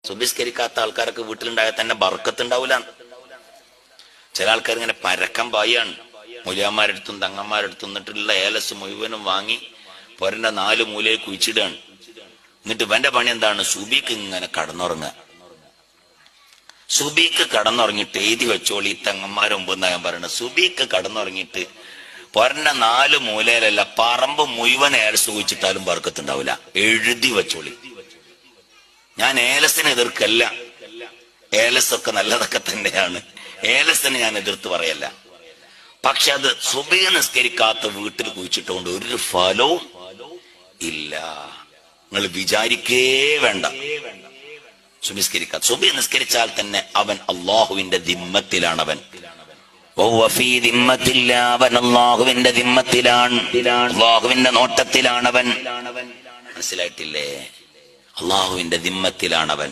സുബിസ്കരിക്കാത്ത ആൾക്കാരൊക്കെ വീട്ടിലുണ്ടായാൽ തന്നെ ബർക്കത്തുണ്ടാവൂല. ചില ആൾക്കാർ ഇങ്ങനെ പരക്കം പായാണ്, മുലിയാന്മാരെടുത്തും തങ്ങന്മാരെടുത്തും എന്നിട്ടുള്ള ഏലസ് മുഴുവനും വാങ്ങി പൊരന്റെ 4 മൂലയെ കുഴിച്ചിടുകയാണ്. എന്നിട്ട് ഇവന്റെ പണി എന്താണ്? സുബിക്ക് ഇങ്ങനെ കടന്നുറങ്ങുക. സുബിക്ക് കടന്നുറങ്ങിയിട്ട് എഴുതി വെച്ചോളി, തങ്ങന്മാരെ മുമ്പെന്നാ ഞാൻ പറയുന്നത്. സുബിക്ക് കടന്നുറങ്ങിയിട്ട് പൊരന്റെ 4 മൂലയിലല്ല, പറമ്പ് മുഴുവൻ ഏലസ് കുഴിച്ചിട്ടാലും ബർക്കത്തുണ്ടാവില്ല. എഴുതി വെച്ചോളി. ഞാൻ ഏലസിനെ എതിർക്കല്ല, ഏലസൊക്കെ നല്ലതൊക്കെ തന്നെയാണ്, ഏലസിനെ ഞാൻ എതിർത്ത് പറയല്ല. പക്ഷെ അത് സുബഹി നിസ്കരിക്കാത്ത വീട്ടിൽ കുഴിച്ചിട്ടുകൊണ്ട് ഒരു ഫലവും ഇല്ല. നിങ്ങൾ വിചാരിക്കേ വേണ്ട. സുബഹിസ്കരിക്കാത്ത, സുബഹി നിസ്കരിച്ചാൽ തന്നെ അവൻ അള്ളാഹുവിന്റെ ദിമ്മത്തിലാണവൻ. അവൻ അള്ളാഹുവിന്റെ ദിമ്മത്തിലാണ്, അള്ളാഹുവിന്റെ നോട്ടത്തിലാണവൻ. മനസ്സിലായിട്ടില്ലേ? അള്ളാഹുവിന്റെ ദിമ്മത്തിലാണവൻ.